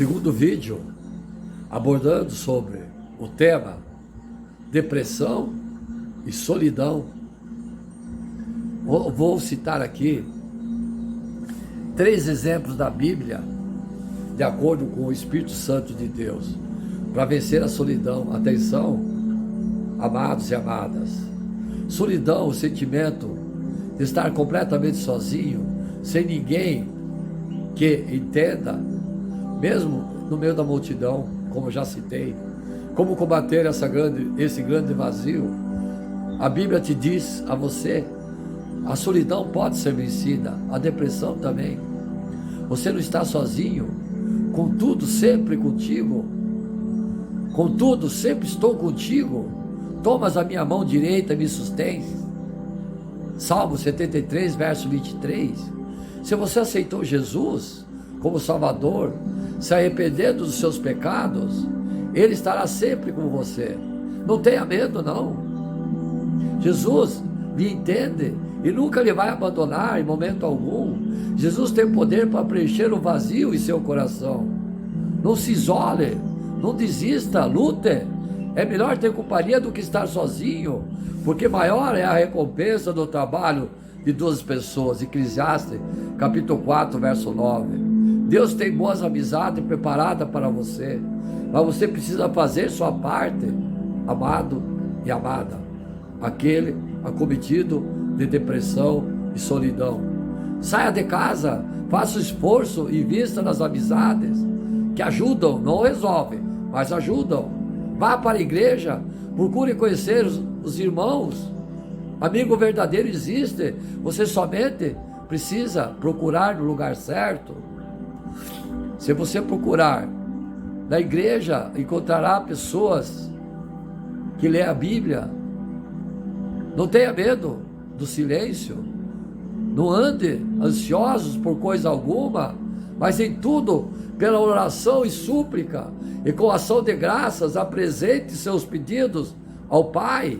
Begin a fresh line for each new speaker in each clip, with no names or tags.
Segundo vídeo, abordando sobre o tema depressão e solidão. Vou citar aqui 3 exemplos da Bíblia, de acordo com o Espírito Santo de Deus, para vencer a solidão. Atenção, amados e amadas. Solidão, o sentimento de estar completamente sozinho, sem ninguém que entenda, mesmo no meio da multidão, como eu já citei. Como combater esse grande vazio? A Bíblia te diz a você: a solidão pode ser vencida, a depressão também. Você não está sozinho, contudo sempre contigo. Contudo sempre estou contigo. Tomas a minha mão direita e me sustens. Salmo 73, verso 23. Se você aceitou Jesus como Salvador, se arrependendo dos seus pecados, Ele estará sempre com você. Não tenha medo, não. Jesus lhe entende e nunca lhe vai abandonar em momento algum. Jesus tem poder para preencher o vazio em seu coração. Não se isole, não desista, lute. É melhor ter companhia do que estar sozinho, porque maior é a recompensa do trabalho de 2 pessoas. Eclesiastes, capítulo 4, verso 9. Deus tem boas amizades preparadas para você, mas você precisa fazer sua parte, amado e amada, aquele acometido de depressão e solidão. Saia de casa, faça o esforço e invista nas amizades que ajudam, não resolvem, mas ajudam. Vá para a igreja, procure conhecer os irmãos. Amigo verdadeiro existe, você somente precisa procurar no lugar certo. Se você procurar na igreja, encontrará pessoas que lêem a Bíblia. Não tenha medo do silêncio, não ande ansiosos por coisa alguma, mas em tudo, pela oração e súplica, e com ação de graças, apresente seus pedidos ao Pai.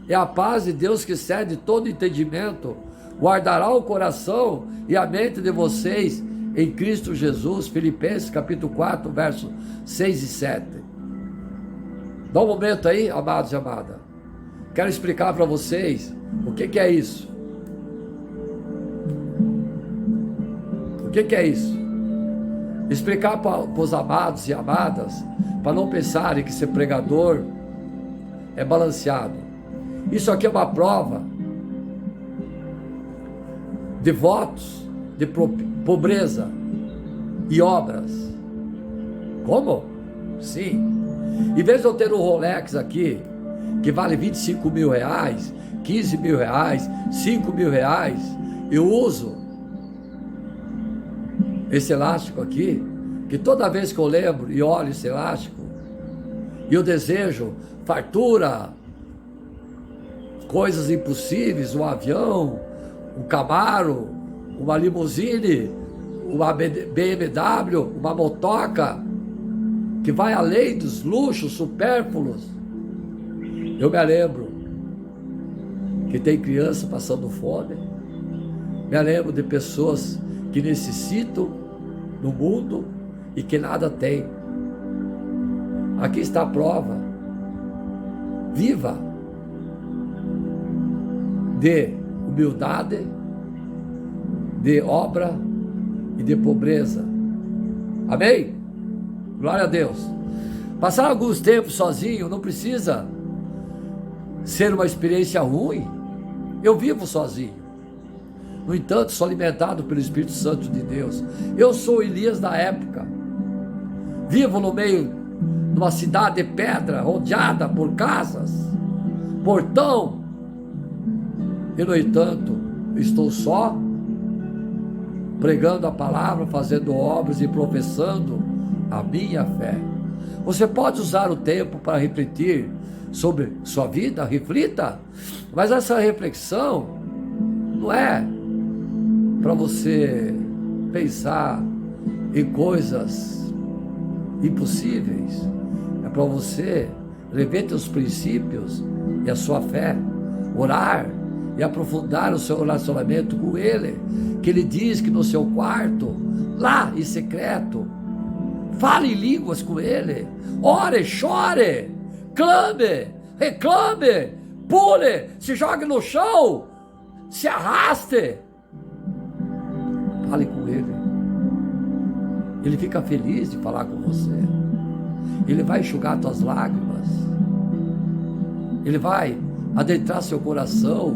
E a paz de Deus, que excede todo entendimento, guardará o coração e a mente de vocês em Cristo Jesus. Filipenses capítulo 4, versos 6 e 7. Dá um momento aí, amados e amadas. Quero explicar para vocês o que é isso. O que é isso? Explicar para os amados e amadas, para não pensarem que ser pregador é balanceado. Isso aqui é uma prova de votos, de pobreza e obras. Como? Sim. Em vez de eu ter um Rolex aqui, que vale 25 mil reais, 15 mil reais, 5 mil reais, eu uso esse elástico aqui, que toda vez que eu lembro e olho esse elástico, eu desejo fartura, coisas impossíveis, um avião, um Camaro, uma limusine, uma BMW, uma motoca, que vai além dos luxos supérfluos. Eu me lembro que tem criança passando fome, me lembro de pessoas que necessitam no mundo e que nada tem. Aqui está a prova viva de humildade, de obra e de pobreza. Amém? Glória a Deus. Passar alguns tempos sozinho não precisa ser uma experiência ruim. Eu vivo sozinho. No entanto, sou alimentado pelo Espírito Santo de Deus. Eu sou Elias da época. Vivo no meio de uma cidade de pedra, rodeada por casas, portão. E no entanto, estou só, pregando a palavra, fazendo obras e professando a minha fé. Você pode usar o tempo para refletir sobre sua vida, reflita, mas essa reflexão não é para você pensar em coisas impossíveis, é para você rever teus princípios e a sua fé, orar e aprofundar o seu relacionamento com Ele, que Ele diz que no seu quarto, lá em secreto, Fale em línguas com ele. Ore, chore, clame, reclame, pule, se jogue no chão, se arraste. Fale com ele. Ele fica feliz de falar com você. Ele vai enxugar tuas lágrimas. Ele vai adentrar seu coração.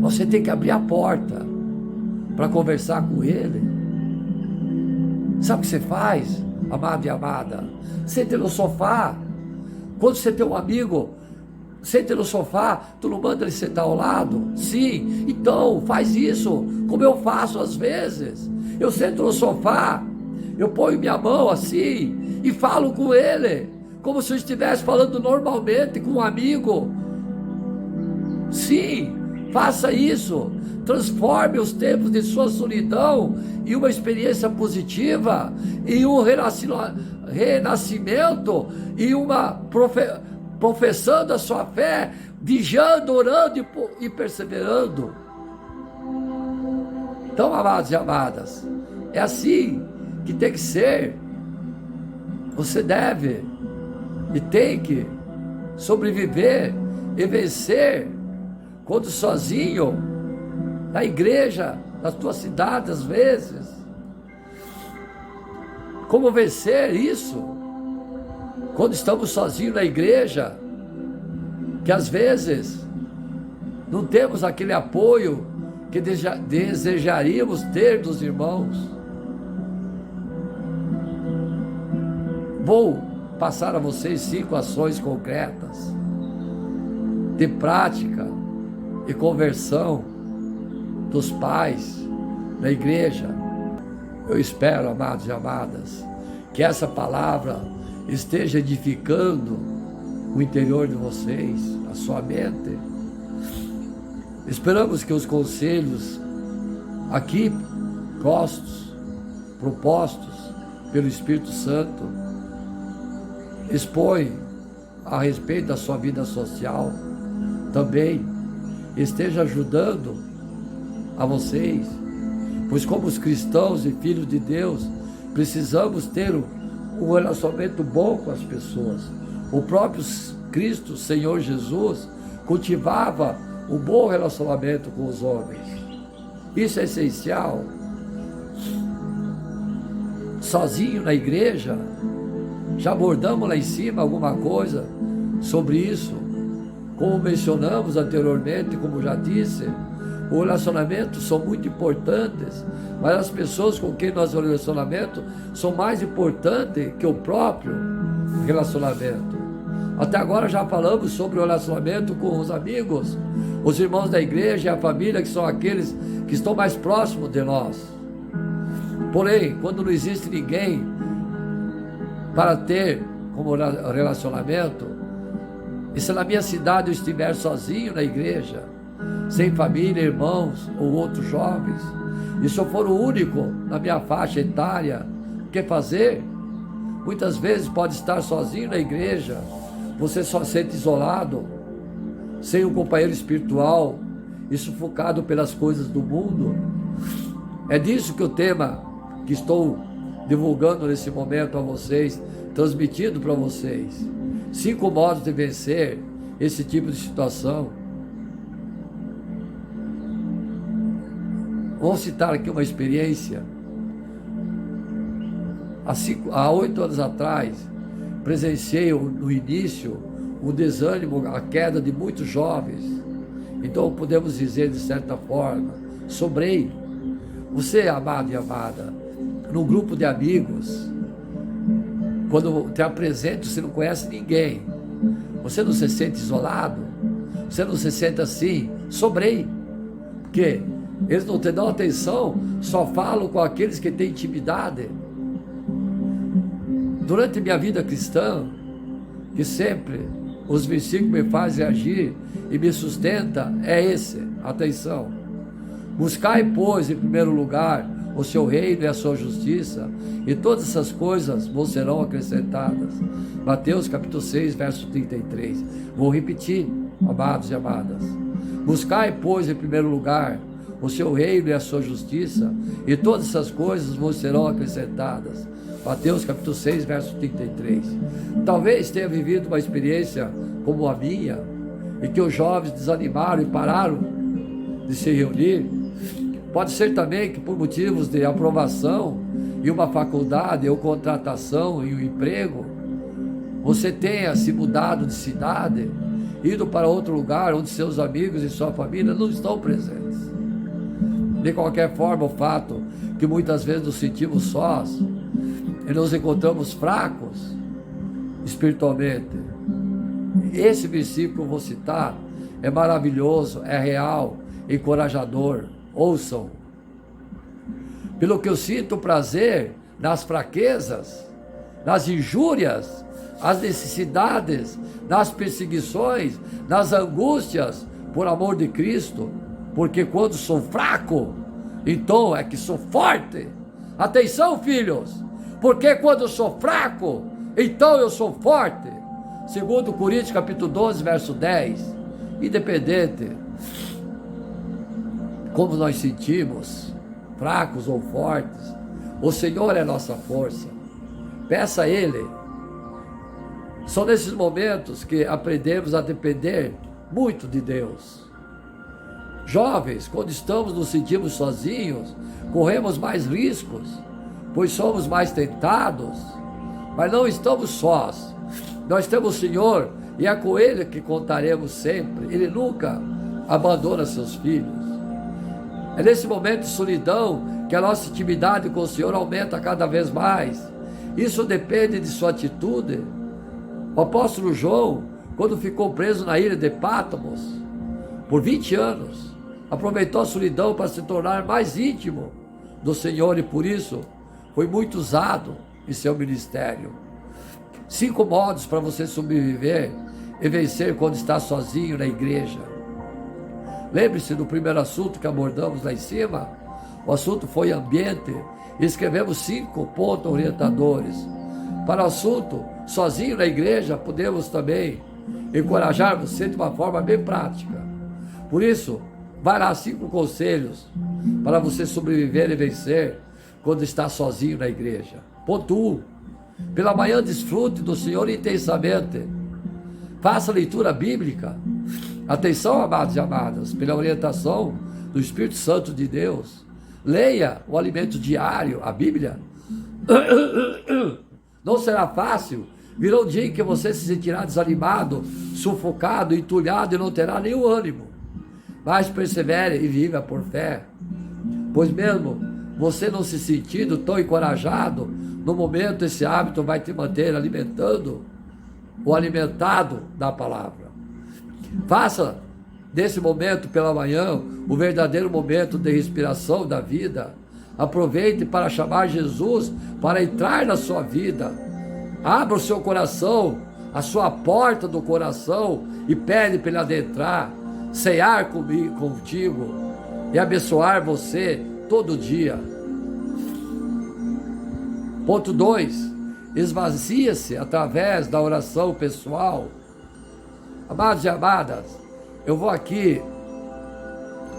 Você tem que abrir a porta para conversar com ele. Sabe o que você faz, amado e amada? Sente no sofá. Quando você tem um amigo, sente no sofá, tu não manda ele sentar ao lado? Sim, então faz isso, como eu faço às vezes. Eu sento no sofá, eu ponho minha mão assim e falo com ele, como se eu estivesse falando normalmente com um amigo. Sim, faça isso. Transforme os tempos de sua solidão em uma experiência positiva, em um renascimento, em uma professando a sua fé, vigiando, orando e perseverando. Então, amados e amadas, é assim que tem que ser. Você deve e tem que sobreviver e vencer quando sozinho, na igreja, na tua cidade, às vezes. Como vencer isso? Quando estamos sozinhos na igreja, que às vezes não temos aquele apoio que desejaríamos ter dos irmãos. Vou passar a vocês 5 ações concretas de prática e conversão dos pais na igreja. Eu espero, amados e amadas, que essa palavra esteja edificando o interior de vocês, a sua mente. Esperamos que os conselhos aqui propostos pelo Espírito Santo, expõe a respeito da sua vida social, também esteja ajudando a vocês, pois como os cristãos e filhos de Deus, precisamos ter um relacionamento bom com as pessoas. O próprio Cristo, Senhor Jesus, cultivava um bom relacionamento com os homens. Isso é essencial. Sozinho na igreja, já abordamos lá em cima alguma coisa sobre isso. Como mencionamos anteriormente, como já disse, os relacionamentos são muito importantes, mas as pessoas com quem nós relacionamento são mais importantes que o próprio relacionamento. Até agora já falamos sobre o relacionamento com os amigos, os irmãos da igreja e a família, que são aqueles que estão mais próximos de nós. Porém, quando não existe ninguém para ter como relacionamento, e se na minha cidade eu estiver sozinho na igreja, sem família, irmãos ou outros jovens, e se eu for o único na minha faixa etária, o que fazer? Muitas vezes pode estar sozinho na igreja, você só se sente isolado, sem um companheiro espiritual e sufocado pelas coisas do mundo. É disso que o tema que estou divulgando nesse momento a vocês, transmitindo para vocês. 5 modos de vencer esse tipo de situação. Vou citar aqui uma experiência. Há 8 anos atrás, presenciei no início o desânimo, a queda de muitos jovens. Então podemos dizer de certa forma, sobrei. Você, amado e amada, num grupo de amigos, quando te apresento, você não conhece ninguém, você não se sente isolado, você não se sente assim, sobrei, porque eles não te dão atenção, só falam com aqueles que têm intimidade. Durante minha vida cristã, que sempre os versículos me fazem agir e me sustenta, é esse, atenção: buscai, pois, em primeiro lugar o seu reino e a sua justiça, e todas essas coisas vos serão acrescentadas. Mateus capítulo 6, verso 33. Vou repetir, amados e amadas: buscai, pois, em primeiro lugar o seu reino e a sua justiça, e todas essas coisas vos serão acrescentadas. Mateus capítulo 6, verso 33. Talvez tenha vivido uma experiência como a minha, em que os jovens desanimaram e pararam de se reunir. Pode ser também que por motivos de aprovação em uma faculdade ou contratação em um emprego, você tenha se mudado de cidade, ido para outro lugar onde seus amigos e sua família não estão presentes. De qualquer forma, o fato que muitas vezes nos sentimos sós e nos encontramos fracos espiritualmente. Esse versículo que eu vou citar é maravilhoso, é real, encorajador. Ouçam. Pelo que eu sinto prazer nas fraquezas, nas injúrias, as necessidades, nas perseguições, nas angústias, por amor de Cristo, porque quando sou fraco, então é que sou forte. Atenção, filhos, porque quando eu sou fraco, então eu sou forte. Segundo Coríntios capítulo 12, verso 10, independente como nós sentimos, fracos ou fortes, o Senhor é nossa força. Peça a Ele. São nesses momentos que aprendemos a depender muito de Deus. Jovens, quando estamos nos sentimos sozinhos, corremos mais riscos, pois somos mais tentados, mas não estamos sós. Nós temos o Senhor e é com Ele que contaremos sempre. Ele nunca abandona seus filhos. É nesse momento de solidão que a nossa intimidade com o Senhor aumenta cada vez mais. Isso depende de sua atitude. O apóstolo João, quando ficou preso na ilha de Pátmos por 20 anos, aproveitou a solidão para se tornar mais íntimo do Senhor e por isso foi muito usado em seu ministério. 5 modos para você sobreviver e vencer quando está sozinho na igreja. Lembre-se do primeiro assunto que abordamos lá em cima. O assunto foi ambiente. Escrevemos 5 pontos orientadores. Para o assunto, sozinho na igreja, podemos também encorajar você de uma forma bem prática. Por isso, vai lá 5 conselhos para você sobreviver e vencer quando está sozinho na igreja. Ponto 1. Pela manhã desfrute do Senhor intensamente. Faça leitura bíblica. Atenção, amados e amadas, pela orientação do Espírito Santo de Deus. Leia o alimento diário, a Bíblia. Não será fácil. Virá um dia em que você se sentirá desanimado, sufocado, entulhado e não terá nenhum ânimo. Mas persevere e viva por fé. Pois mesmo você não se sentindo tão encorajado, no momento esse hábito vai te manter alimentando ou alimentado da palavra. Faça desse momento pela manhã o verdadeiro momento de respiração da vida. Aproveite para chamar Jesus para entrar na sua vida. Abra o seu coração, a sua porta do coração e pede para Ele adentrar, cear contigo e abençoar você todo dia. Ponto 2. Esvazia-se através da oração pessoal. Amados e amadas, eu vou aqui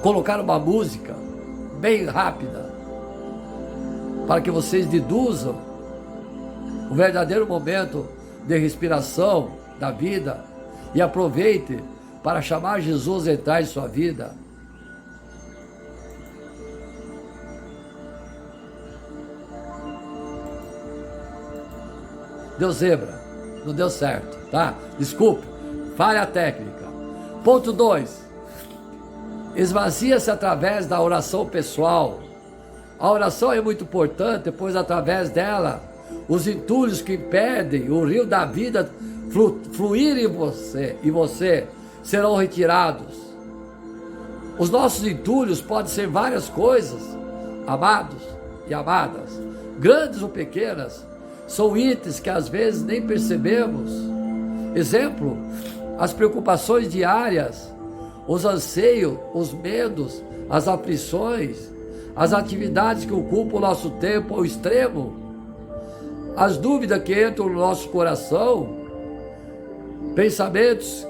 colocar uma música bem rápida para que vocês deduzam o verdadeiro momento de respiração da vida e aproveite para chamar Jesus a entrar em sua vida. Deu zebra, não deu certo, tá? Desculpe, falha técnica. Ponto 2. Esvazia-se através da oração pessoal. A oração é muito importante, pois através dela, os entulhos que impedem o rio da vida fluir em você serão retirados. Os nossos entulhos podem ser várias coisas, amados e amadas, grandes ou pequenas, são itens que às vezes nem percebemos. Exemplo, as preocupações diárias, os anseios, os medos, as aflições, as atividades que ocupam o nosso tempo ao extremo, as dúvidas que entram no nosso coração, pensamentos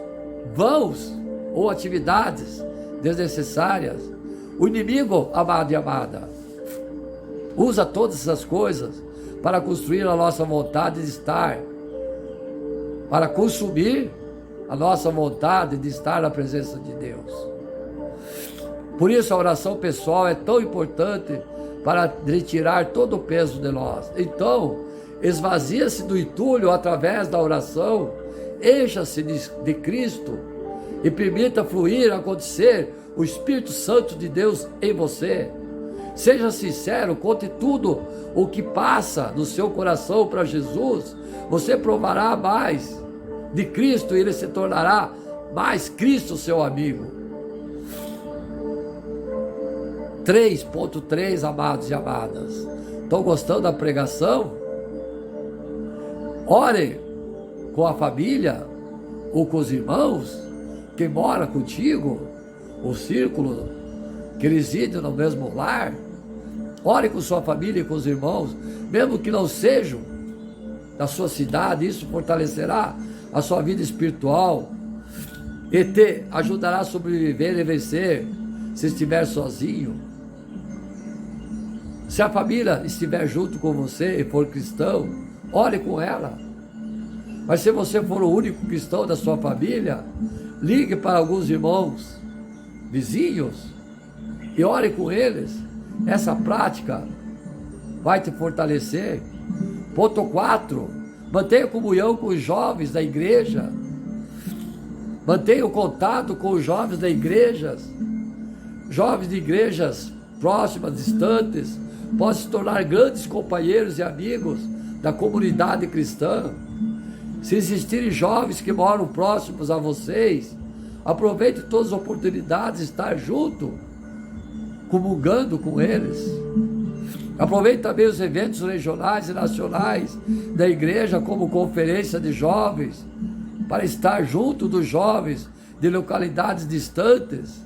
vãos ou atividades desnecessárias. O inimigo, amado e amada, usa todas essas coisas para construir a nossa vontade de estar, para consumir a nossa vontade de estar na presença de Deus. Por isso a oração pessoal é tão importante para retirar todo o peso de nós. Então, esvazia-se do entulho através da oração, encha-se de Cristo e permita fluir, acontecer o Espírito Santo de Deus em você. Seja sincero, conte tudo o que passa no seu coração para Jesus. Você provará mais de Cristo e ele se tornará mais Cristo, seu amigo. 3.3, amados e amadas. Estão gostando da pregação? Ore com a família ou com os irmãos que moram contigo, o círculo que reside no mesmo lar. Ore com sua família e com os irmãos, mesmo que não sejam da sua cidade. Isso fortalecerá a sua vida espiritual e te ajudará a sobreviver e vencer se estiver sozinho. Se a família estiver junto com você e for cristão, ore com ela. Mas se você for o único cristão da sua família, ligue para alguns irmãos, vizinhos, e ore com eles. Essa prática vai te fortalecer. Ponto 4, mantenha comunhão com os jovens da igreja. Mantenha o contato com os jovens da igreja. Jovens de igrejas próximas, distantes, podem se tornar grandes companheiros e amigos da comunidade cristã. Se existirem jovens que moram próximos a vocês, aproveite todas as oportunidades de estar junto, comungando com eles. Aproveite também os eventos regionais e nacionais da igreja, como conferência de jovens, para estar junto dos jovens de localidades distantes.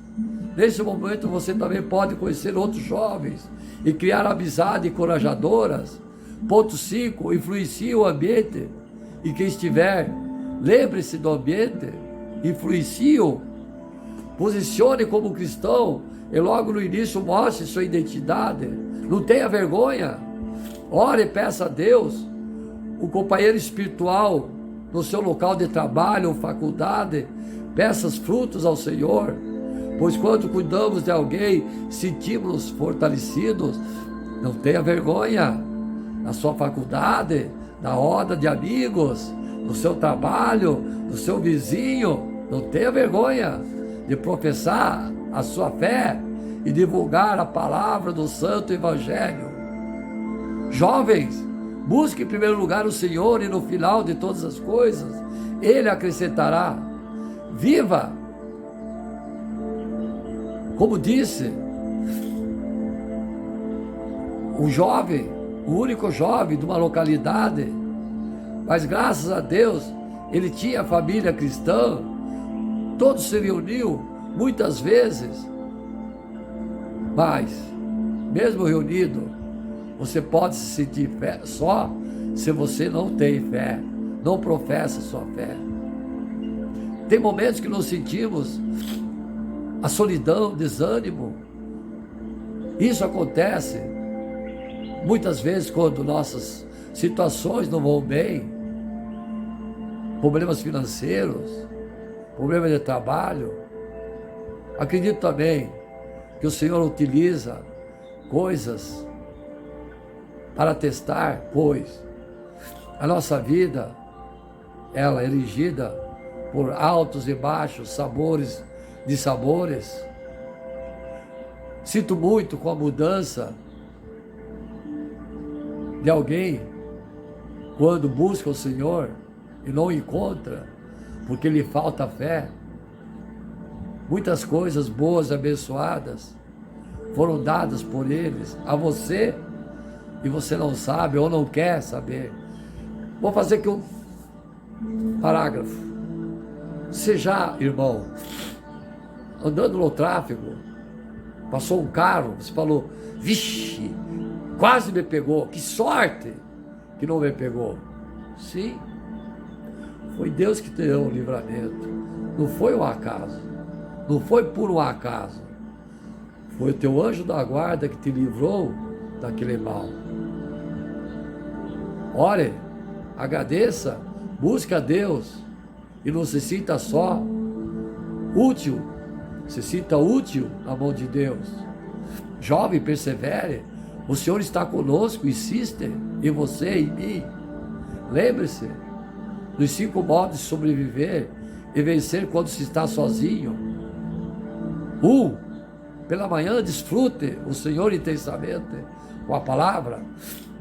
Nesse momento você também pode conhecer outros jovens e criar amizades encorajadoras. Ponto 5, influencie o ambiente em que estiver. Lembre-se do ambiente, influencie-o. Posicione como cristão e logo no início mostre sua identidade. Não tenha vergonha. Ore e peça a Deus o companheiro espiritual no seu local de trabalho ou faculdade. Peça os frutos ao Senhor, pois quando cuidamos de alguém, sentimos-nos fortalecidos. Não tenha vergonha na sua faculdade, na roda de amigos, no seu trabalho, no seu vizinho. Não tenha vergonha de professar a sua fé e divulgar a palavra do Santo Evangelho. Jovens, busque em primeiro lugar o Senhor e no final de todas as coisas Ele acrescentará. Viva! Como disse, um jovem, o único jovem de uma localidade, mas graças a Deus, ele tinha família cristã, todos se reuniam, muitas vezes, mas, mesmo reunido, você pode se sentir só se você não tem fé, não professa sua fé. Tem momentos que nos sentimos a solidão, desânimo. Isso acontece muitas vezes quando nossas situações não vão bem, problemas financeiros, problemas de trabalho. Acredito também que o Senhor utiliza coisas para testar, pois a nossa vida, ela é erigida por altos e baixos, sabores de sabores. Sinto muito com a mudança de alguém quando busca o Senhor e não encontra, porque lhe falta fé. Muitas coisas boas, abençoadas, foram dadas por eles a você e você não sabe ou não quer saber. Vou fazer aqui um parágrafo. Você já, irmão, andando no tráfego, passou um carro, você falou, vixe, quase me pegou, que sorte que não me pegou. Sim, foi Deus que te deu o livramento, não foi um acaso, não foi por um acaso, foi o teu anjo da guarda que te livrou daquele mal. Ore, agradeça, busque a Deus e não se sinta só útil, se sinta útil na mão de Deus. Jovem, persevere, o Senhor está conosco, insiste em você e em mim. Lembre-se dos 5 modos de sobreviver e vencer quando se está sozinho. 1. Pela manhã desfrute o Senhor intensamente com a palavra.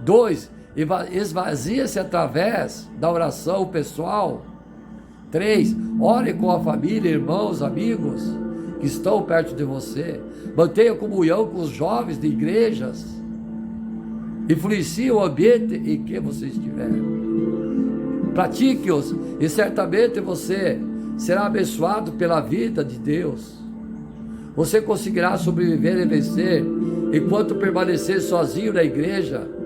2. Esvazia-se através da oração pessoal. 3. Ore com a família, irmãos, amigos que estão perto de você. Mantenha comunhão com os jovens de igrejas. Influencie o ambiente em que você estiver. Pratique-os e certamente você será abençoado pela vida de Deus. Você conseguirá sobreviver e vencer enquanto permanecer sozinho na igreja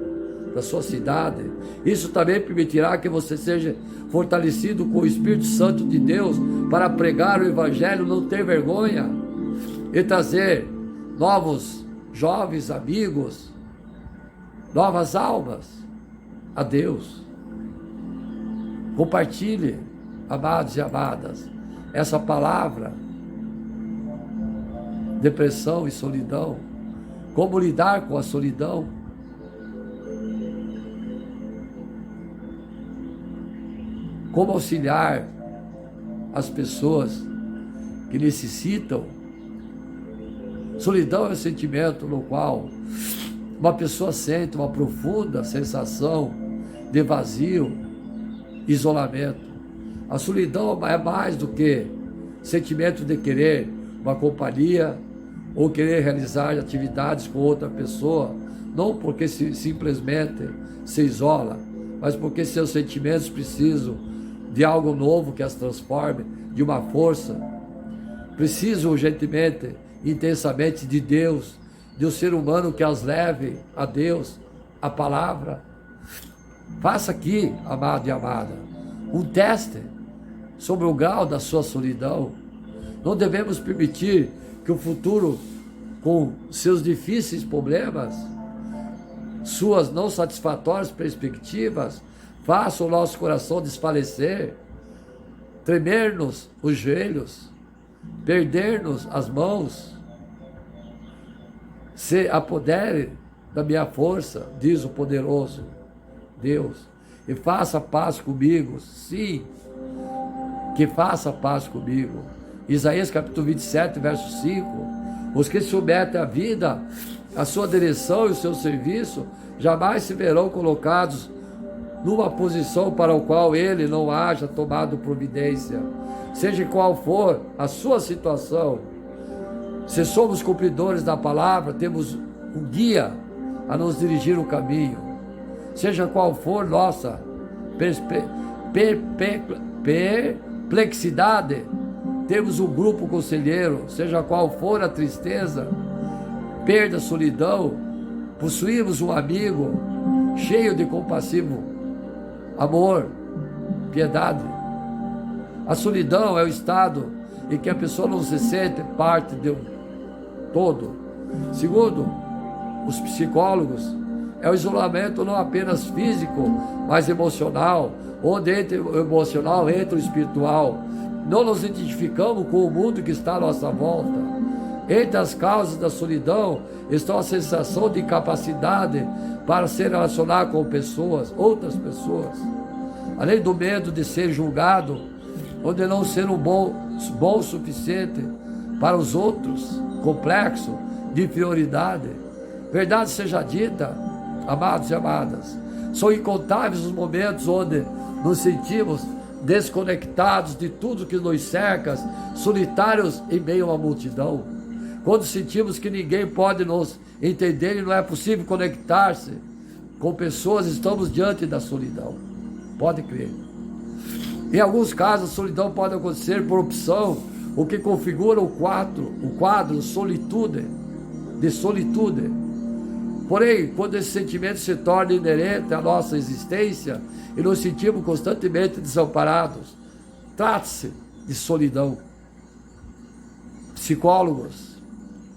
da sua cidade. Isso também permitirá que você seja fortalecido com o Espírito Santo de Deus para pregar o Evangelho, não ter vergonha e trazer novos jovens amigos, novas almas a Deus. Compartilhe, amados e amadas, essa palavra. Depressão e solidão. Como lidar com a solidão? Como auxiliar as pessoas que necessitam? Solidão é um sentimento no qual uma pessoa sente uma profunda sensação de vazio, isolamento. A solidão é mais do que sentimento de querer uma companhia ou querer realizar atividades com outra pessoa, não porque simplesmente se isola, mas porque seus sentimentos precisam de algo novo que as transforme, de uma força. Precisam urgentemente, intensamente de Deus, de um ser humano que as leve a Deus, a palavra. Faça aqui, amado e amada, um teste sobre o grau da sua solidão. Não devemos permitir que o futuro, com seus difíceis problemas, suas não satisfatórias perspectivas, faça o nosso coração desfalecer, tremer-nos os joelhos, perder-nos as mãos. Se apodere da minha força, diz o poderoso Deus, e faça paz comigo. Sim, que faça paz comigo. Isaías capítulo 27, verso 5. Os que submetem a vida, a sua direção e o seu serviço, jamais se verão colocados numa posição para o qual ele não haja tomado providência. Seja qual for a sua situação, se somos cumpridores da palavra, temos um guia a nos dirigir o caminho. Seja qual for nossa perplexidade, temos um grupo conselheiro. Seja qual for a tristeza, perda, solidão, possuímos um amigo cheio de compassivo amor, piedade. A solidão é o estado em que a pessoa não se sente parte de um todo. Segundo os psicólogos, é o isolamento não apenas físico, mas emocional, onde entre o emocional entra o espiritual. Não nos identificamos com o mundo que está à nossa volta. Entre as causas da solidão estão a sensação de incapacidade para se relacionar com pessoas, outras pessoas, além do medo de ser julgado, ou de não ser um bom o suficiente para os outros, complexo de inferioridade. Verdade seja dita, amados e amadas, são incontáveis os momentos onde nos sentimos desconectados de tudo que nos cerca, solitários em meio a uma multidão. Quando sentimos que ninguém pode nos entender e não é possível conectar-se com pessoas, estamos diante da solidão. Pode crer. Em alguns casos, a solidão pode acontecer por opção, o que configura o quadro solitude, de solitude. Porém, quando esse sentimento se torna inerente à nossa existência e nos sentimos constantemente desamparados, trata-se de solidão. Psicólogos,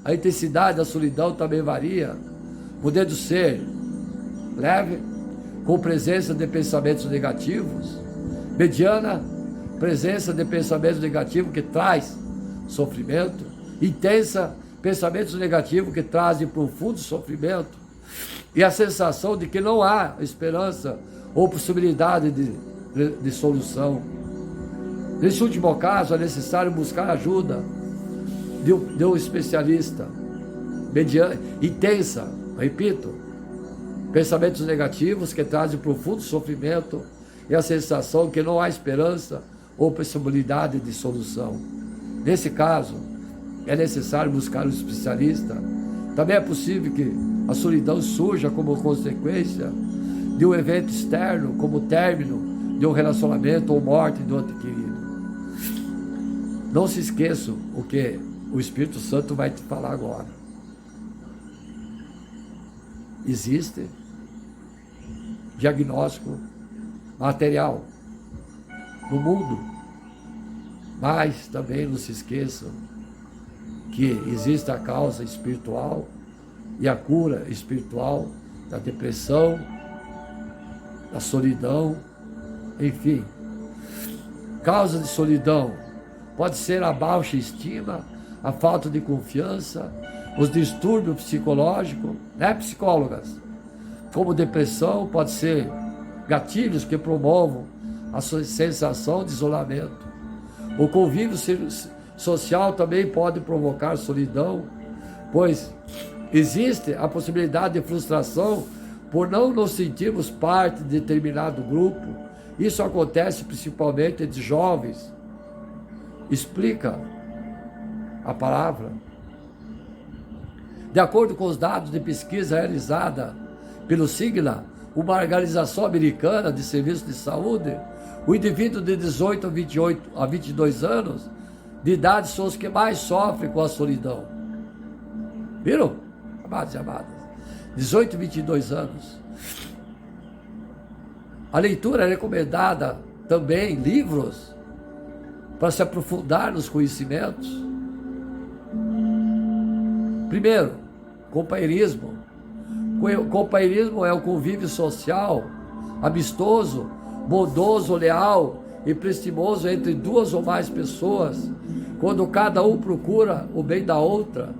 a intensidade da solidão também varia, podendo ser leve, com presença de pensamentos negativos. Mediana, presença de pensamentos negativos que traz sofrimento. Intensa, pensamentos negativos que trazem profundo sofrimento. E a sensação de que não há esperança ou possibilidade de solução. Nesse último caso, é necessário buscar ajuda de um especialista. Intensa, repito, pensamentos negativos que trazem profundo sofrimento e a sensação que não há esperança ou possibilidade de solução. Nesse caso, é necessário buscar um especialista. Também é possível que a solidão surja como consequência de um evento externo, como o término de um relacionamento ou morte de outro querido. Não se esqueçam o que o Espírito Santo vai te falar agora. Existe diagnóstico material no mundo, mas também não se esqueçam que existe a causa espiritual e a cura espiritual da depressão, da solidão, enfim. Causa de solidão pode ser a baixa estima, a falta de confiança, os distúrbios psicológicos, né, psicólogas? Como depressão, pode ser gatilhos que promovam a sensação de isolamento. O convívio social também pode provocar solidão, pois existe a possibilidade de frustração por não nos sentirmos parte de determinado grupo. Isso acontece principalmente entre jovens. Explica a palavra. De acordo com os dados de pesquisa realizada pelo Cigna, uma organização americana de serviços de saúde, o indivíduo de 18 a 22 anos de idade são os que mais sofrem com a solidão. Viram? Amados e amadas. 18 a 22 anos. A leitura é recomendada também, livros, para se aprofundar nos conhecimentos. Primeiro, companheirismo. Companheirismo é o convívio social, amistoso, bondoso, leal e prestimoso entre duas ou mais pessoas, quando cada um procura o bem da outra,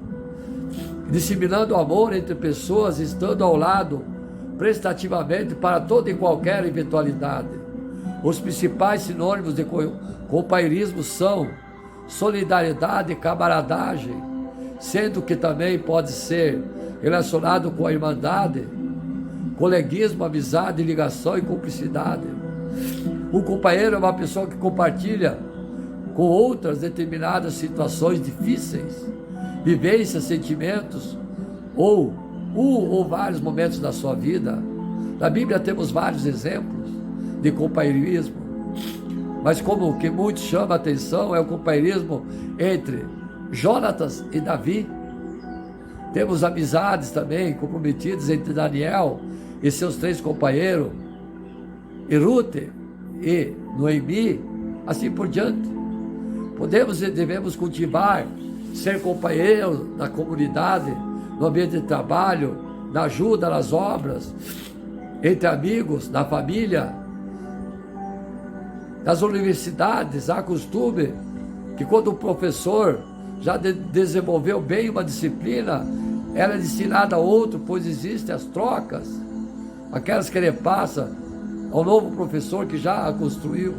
disseminando amor entre pessoas, estando ao lado prestativamente para toda e qualquer eventualidade. Os principais sinônimos de companheirismo são solidariedade e camaradagem, sendo que também pode ser relacionado com a irmandade, coleguismo, amizade, ligação e cumplicidade. O companheiro é uma pessoa que compartilha com outras determinadas situações difíceis, vivências, sentimentos ou um ou vários momentos da sua vida. Na Bíblia temos vários exemplos de companheirismo, mas como o que muito chama a atenção é o companheirismo entre Jonatas e Davi. Temos amizades também comprometidas entre Daniel e seus 3 companheiros, e Ruth e Noemi, assim por diante. Podemos e devemos cultivar, ser companheiros da comunidade, no ambiente de trabalho, na ajuda nas obras, entre amigos, na família. Nas universidades há costume que quando o professor já desenvolveu bem uma disciplina, ela é ensinada a outro, pois existem as trocas, aquelas que ele passa ao novo professor que já a construiu.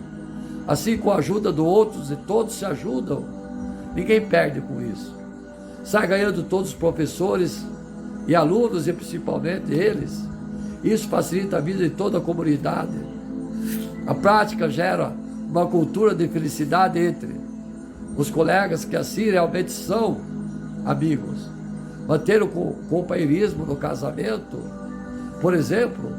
Assim, com a ajuda do outro, e todos se ajudam, ninguém perde com isso. Sai ganhando todos os professores e alunos, e principalmente eles. Isso facilita a vida de toda a comunidade. A prática gera uma cultura de felicidade entre os colegas que assim realmente são amigos. Manter o companheirismo no casamento, por exemplo,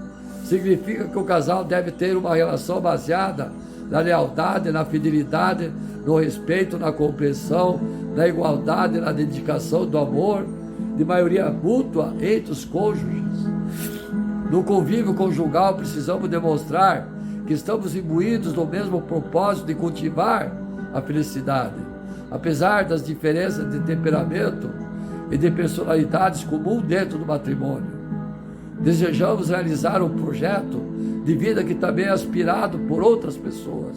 significa que o casal deve ter uma relação baseada na lealdade, na fidelidade, no respeito, na compreensão, na igualdade, na dedicação do amor, de maioria mútua entre os cônjuges. No convívio conjugal, precisamos demonstrar que estamos imbuídos do mesmo propósito de cultivar a felicidade. Apesar das diferenças de temperamento e de personalidades comuns dentro do matrimônio, desejamos realizar um projeto de vida que também é aspirado por outras pessoas.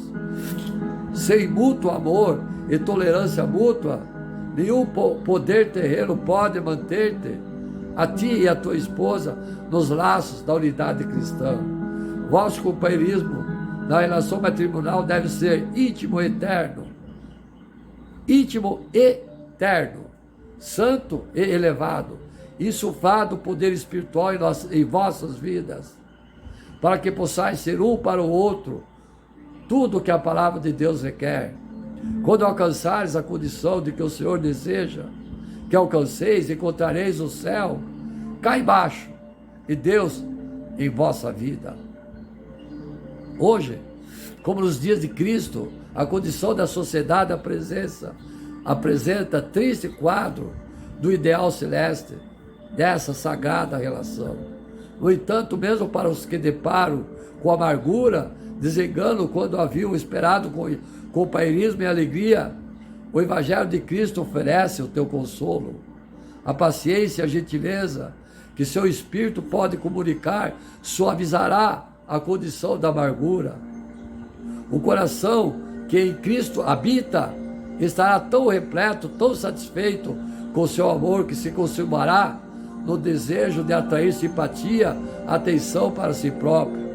Sem mútuo amor e tolerância mútua, nenhum poder terreno pode manter-te, a ti e a tua esposa, nos laços da unidade cristã. Vosso companheirismo na relação matrimonial deve ser íntimo e eterno. Íntimo e eterno, santo e elevado, insuflado o poder espiritual em vossas vidas, para que possais ser um para o outro tudo o que a palavra de Deus requer. Quando alcançares a condição de que o Senhor deseja que alcanceis, encontrareis o céu cá embaixo e Deus em vossa vida. Hoje, como nos dias de Cristo, a condição da sociedade apresenta triste quadro do ideal celeste, dessa sagrada relação. No entanto, mesmo para os que deparam com amargura, desengano quando haviam esperado com companheirismo e alegria, o Evangelho de Cristo oferece o teu consolo. A paciência e a gentileza que seu Espírito pode comunicar suavizará a condição da amargura. O coração que em Cristo habita estará tão repleto, tão satisfeito com seu amor, que se consumará no desejo de atrair simpatia, atenção para si próprio.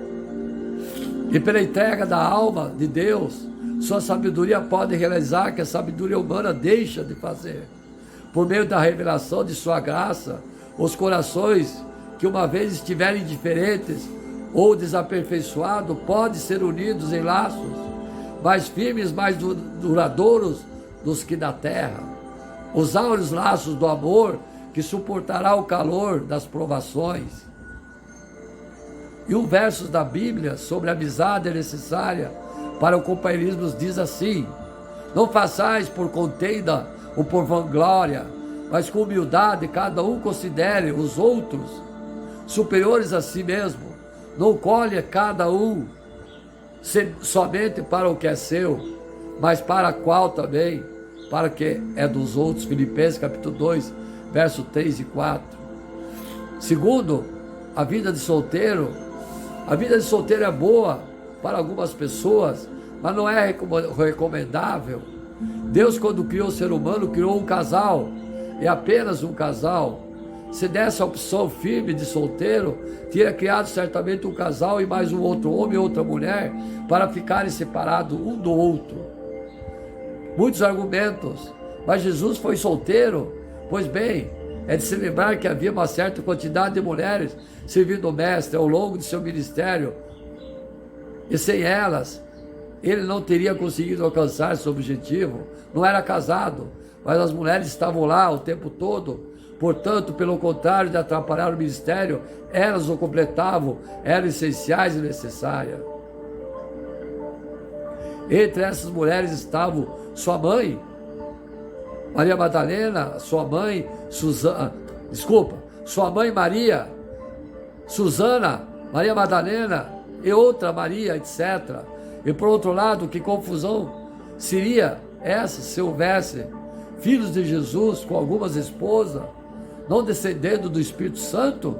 E pela entrega da alma de Deus, sua sabedoria pode realizar que a sabedoria humana deixa de fazer. Por meio da revelação de sua graça, os corações que uma vez estiverem indiferentes ou desaperfeiçoados podem ser unidos em laços mais firmes, mais duradouros dos que da terra. Os áureos laços do amor que suportará o calor das provações. E um verso da Bíblia sobre a amizade necessária para o companheirismo diz assim: não façais por contenda ou por vanglória, mas com humildade cada um considere os outros superiores a si mesmo. Não colhe cada um somente para o que é seu, mas para qual também, para que é dos outros. Filipenses capítulo 2, verso 3 e 4. Segundo, a vida de solteiro é boa para algumas pessoas, mas não é recomendável. Deus, quando criou o ser humano, criou um casal, é apenas um casal. Se desse a opção firme de solteiro, teria criado certamente um casal e mais um outro homem e outra mulher para ficarem separados um do outro. Muitos argumentos, mas Jesus foi solteiro? Pois bem, é de se lembrar que havia uma certa quantidade de mulheres servindo o Mestre ao longo de seu ministério, e sem elas, ele não teria conseguido alcançar seu objetivo. Não era casado, mas as mulheres estavam lá o tempo todo. Portanto, pelo contrário de atrapalhar o ministério, elas o completavam, eram essenciais e necessárias. Entre essas mulheres estavam sua mãe, Maria Madalena, sua mãe Maria, Susana, Maria Madalena e outra Maria, etc. E por outro lado, que confusão seria essa se houvesse filhos de Jesus com algumas esposas, não descendendo do Espírito Santo?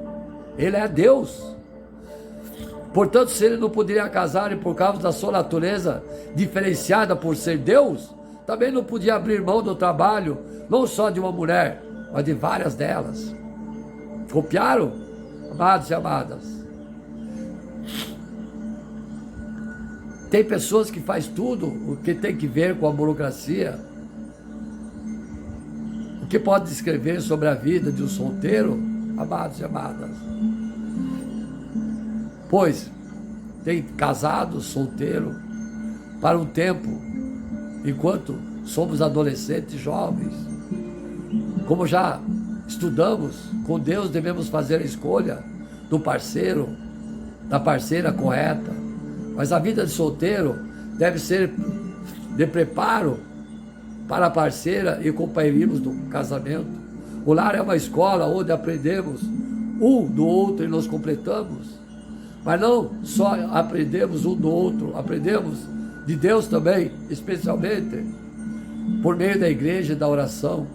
Ele é Deus. Portanto, se ele não poderia casar e por causa da sua natureza diferenciada por ser Deus, também não podia abrir mão do trabalho, não só de uma mulher, mas de várias delas. Copiaram, amados e amadas? Tem pessoas que fazem tudo o que tem que ver com a burocracia. O que pode descrever sobre a vida de um solteiro, amados e amadas? Pois tem casado, solteiro, para um tempo, enquanto somos adolescentes, jovens. Como já estudamos, com Deus devemos fazer a escolha do parceiro, da parceira correta. Mas a vida de solteiro deve ser de preparo para a parceira e companheirismo do casamento. O lar é uma escola onde aprendemos um do outro e nos completamos. Mas não só aprendemos um do outro, aprendemos de Deus também, especialmente por meio da igreja e da oração.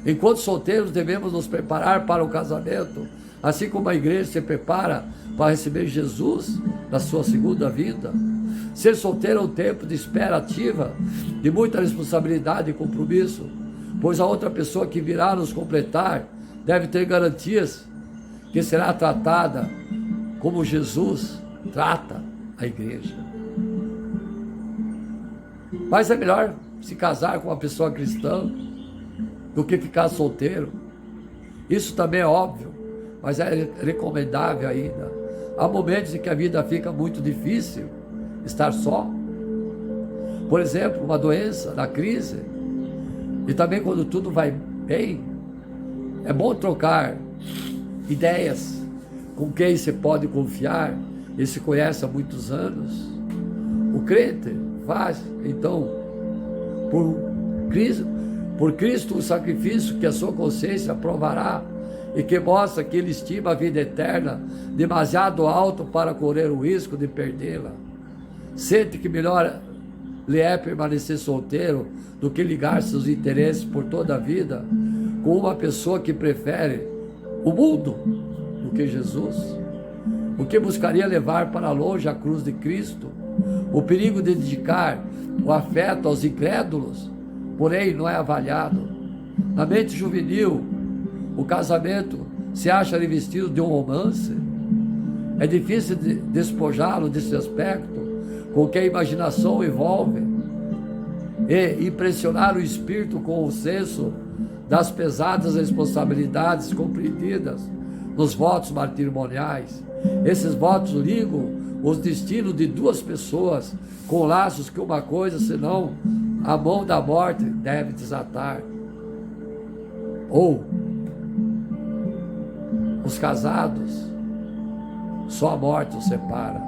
Enquanto solteiros devemos nos preparar para o casamento, Assim como a igreja se prepara para receber Jesus na sua segunda vinda. Ser solteiro é um tempo de espera ativa, de muita responsabilidade e compromisso, pois a outra pessoa que virá nos completar deve ter garantias que será tratada como Jesus trata a igreja. Mas é melhor se casar com uma pessoa cristã do que ficar solteiro. Isso também é óbvio, mas é recomendável ainda. Há momentos em que a vida fica muito difícil, estar só. Por exemplo, uma doença, na crise. E também quando tudo vai bem, é bom trocar ideias com quem você pode confiar e se conhece há muitos anos. O crente faz, então, por Cristo o sacrifício que a sua consciência aprovará e que mostra que ele estima a vida eterna demasiado alto para correr o risco de perdê-la. Sente que melhor lhe é permanecer solteiro do que ligar seus interesses por toda a vida com uma pessoa que prefere o mundo do que Jesus, o que buscaria levar para longe a cruz de Cristo. O perigo de dedicar o afeto aos incrédulos, porém, não é avaliado. Na mente juvenil, o casamento se acha revestido de um romance. É difícil despojá-lo desse aspecto com que a imaginação envolve e impressionar o espírito com o senso das pesadas responsabilidades compreendidas nos votos matrimoniais. Esses votos ligam os destinos de duas pessoas com laços que uma coisa, senão a mão da morte, deve desatar. Ou os casados, só a morte os separa.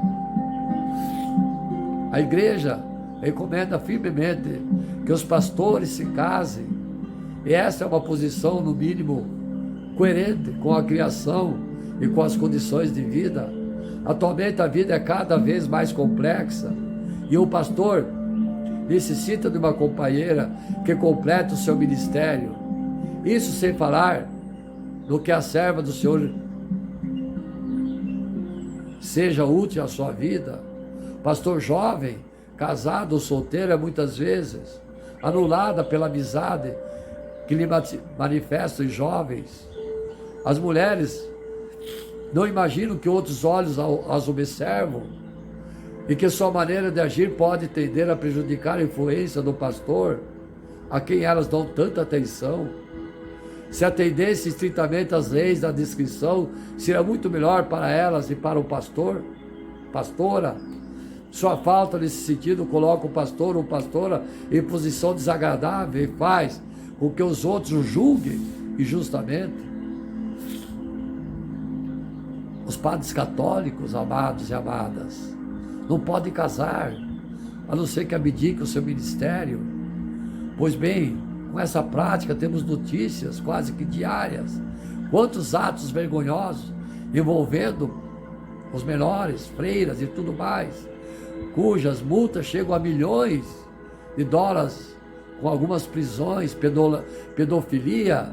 A igreja recomenda firmemente que os pastores se casem, e essa é uma posição, no mínimo, coerente com a criação e com as condições de vida. Atualmente a vida é cada vez mais complexa e o pastor necessita de uma companheira que complete o seu ministério. Isso sem falar no que a serva do Senhor seja útil à sua vida. Pastor jovem, casado ou solteiro, é muitas vezes anulada pela amizade que lhe manifestam os jovens. As mulheres não imaginam que outros olhos as observam e que sua maneira de agir pode tender a prejudicar a influência do pastor, a quem elas dão tanta atenção. Se atendesse estritamente às leis da descrição, seria muito melhor para elas e para o pastor, pastora. Sua falta nesse sentido coloca o pastor ou pastora em posição desagradável e faz com que os outros o julguem injustamente. Os padres católicos, amados e amadas, não podem casar, a não ser que abdiquem o seu ministério. Pois bem, com essa prática temos notícias quase que diárias. Quantos atos vergonhosos envolvendo os menores, freiras e tudo mais, cujas multas chegam a milhões de dólares, com algumas prisões, pedofilia.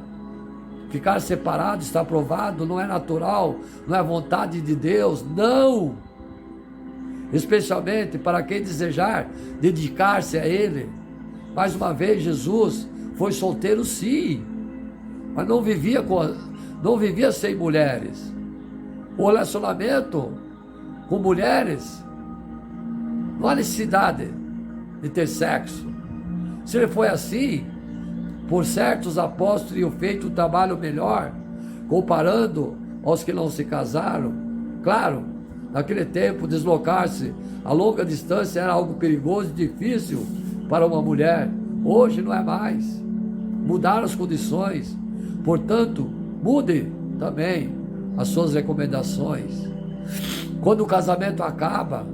Ficar separado está provado, não é natural, não é vontade de Deus, não! Especialmente para quem desejar dedicar-se a Ele. Mais uma vez, Jesus foi solteiro sim, mas não vivia sem mulheres. O relacionamento com mulheres, não há necessidade de ter sexo. Se ele foi assim, por certo os apóstolos teriam feito um trabalho melhor, comparando aos que não se casaram. Claro, naquele tempo, deslocar-se a longa distância era algo perigoso e difícil para uma mulher. Hoje não é mais. Mudaram as condições. Portanto, mude também as suas recomendações. Quando o casamento acaba,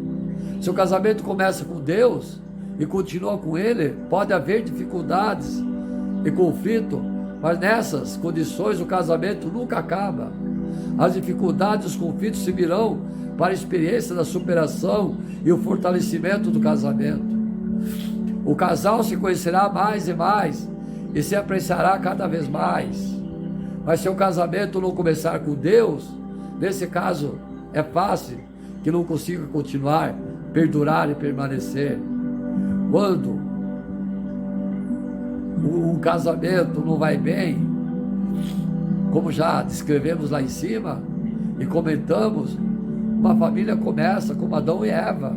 se o casamento começa com Deus e continua com Ele, pode haver dificuldades e conflito, mas nessas condições o casamento nunca acaba. As dificuldades e os conflitos servirão para a experiência da superação e o fortalecimento do casamento. O casal se conhecerá mais e mais e se apreciará cada vez mais. Mas se o casamento não começar com Deus, nesse caso é fácil que não consiga continuar, perdurar e permanecer. Quando um casamento não vai bem, como já descrevemos lá em cima e comentamos, uma família começa como Adão e Eva.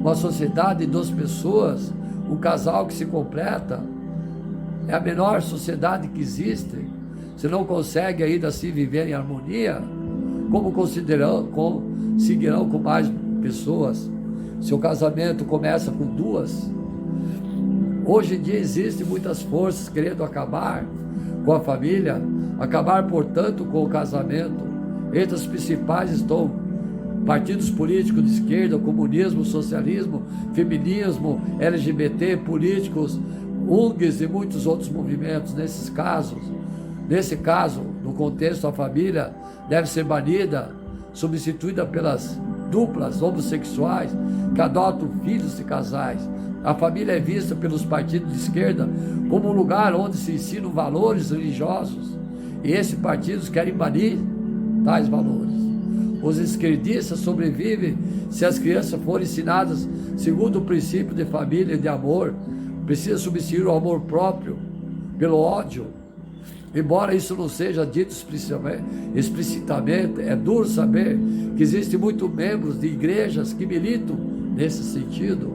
Uma sociedade de 2 pessoas, um casal que se completa, é a menor sociedade que existe. Se não consegue ainda assim viver em harmonia, como conseguirão com mais pessoas? Se o casamento começa com 2, hoje em dia existem muitas forças querendo acabar com a família, acabar, portanto, com o casamento. Entre os principais estão partidos políticos de esquerda, comunismo, socialismo, feminismo, LGBT, políticos, ONGs e muitos outros movimentos. Nesse caso, no contexto, a família deve ser banida, substituída pelas duplas homossexuais que adotam filhos de casais. A família é vista pelos partidos de esquerda como um lugar onde se ensinam valores religiosos, e esses partidos querem banir tais valores. Os esquerdistas sobrevivem se as crianças forem ensinadas segundo o princípio de família e de amor. Precisa substituir o amor próprio pelo ódio. Embora isso não seja dito explicitamente, é duro saber que existem muitos membros de igrejas que militam nesse sentido.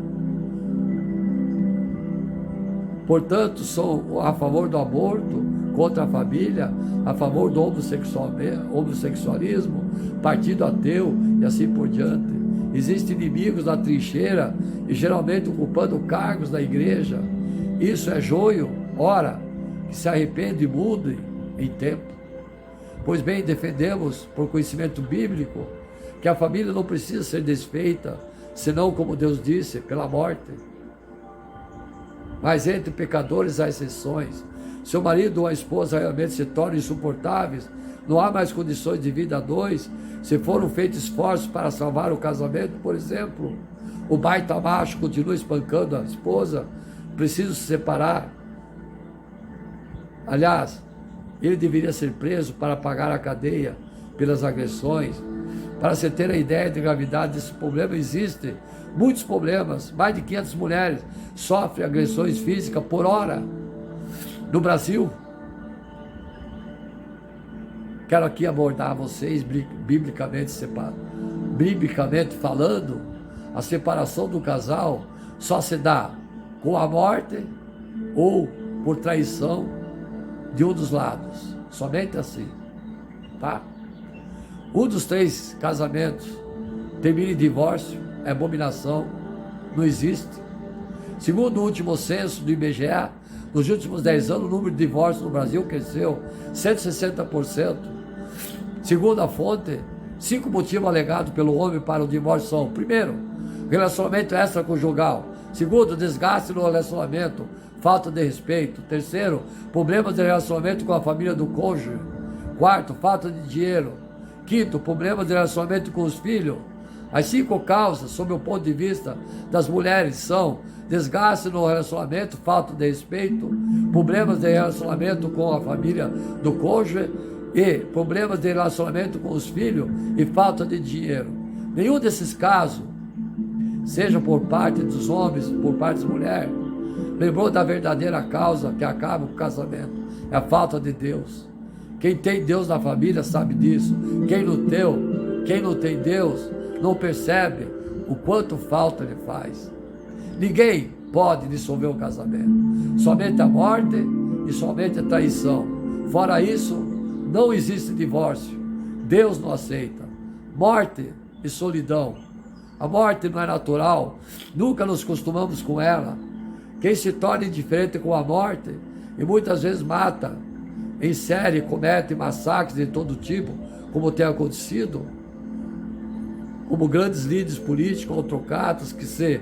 Portanto, são a favor do aborto, contra a família, a favor do homossexualismo, partido ateu e assim por diante. Existem inimigos na trincheira e geralmente ocupando cargos da igreja. Isso é joio, ora, que se arrepende e mude em tempo. Pois bem, defendemos, por conhecimento bíblico, que a família não precisa ser desfeita, senão, como Deus disse, pela morte. Mas entre pecadores há exceções. Se o marido ou a esposa realmente se tornam insuportáveis, não há mais condições de vida a 2, se foram feitos esforços para salvar o casamento, por exemplo, o baita macho continua espancando a esposa, precisa se separar. Aliás, ele deveria ser preso para pagar a cadeia pelas agressões. Para você ter a ideia de gravidade desse problema, existem muitos problemas. Mais de 500 mulheres sofrem agressões físicas por hora no Brasil. Quero aqui abordar vocês biblicamente falando, a separação do casal só se dá com a morte ou por traição de um dos lados. Somente assim, tá? Um dos 3 casamentos termina em divórcio, é abominação, não existe. Segundo o último censo do IBGE, nos últimos 10 anos, o número de divórcios no Brasil cresceu 160%. Segundo a fonte, 5 motivos alegados pelo homem para o divórcio são: primeiro, relacionamento extraconjugal; segundo, desgaste no relacionamento, falta de respeito; terceiro, problemas de relacionamento com a família do cônjuge; quarto, falta de dinheiro; quinto, problemas de relacionamento com os filhos. As 5 causas, sob o ponto de vista das mulheres, são: desgaste no relacionamento, falta de respeito, problemas de relacionamento com a família do cônjuge e problemas de relacionamento com os filhos e falta de dinheiro. Nenhum desses casos, seja por parte dos homens, por parte das mulheres, lembrou da verdadeira causa que acaba com o casamento: é a falta de Deus. Quem tem Deus na família sabe disso. Quem não tem Deus não percebe o quanto falta lhe faz. Ninguém pode dissolver um casamento. Somente a morte e somente a traição. Fora isso, não existe divórcio. Deus não aceita. Morte e solidão. A morte não é natural. Nunca nos acostumamos com ela. Quem se torna indiferente com a morte e muitas vezes mata em série, comete massacres de todo tipo, como tem acontecido, como grandes líderes políticos, autocratas que se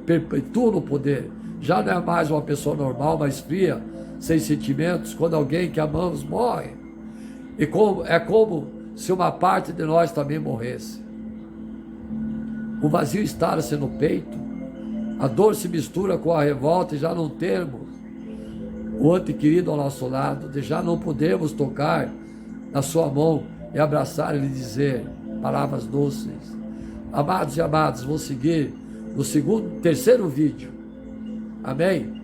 perpetuam no poder. Já não é mais uma pessoa normal, mas fria, sem sentimentos, quando alguém que amamos morre. E é como se uma parte de nós também morresse. O vazio instala-se no peito, a dor se mistura com a revolta e já não temos o ente querido ao nosso lado, de já não podemos tocar na sua mão e abraçar e lhe dizer palavras doces. Amados e amadas, vou seguir no terceiro vídeo. Amém?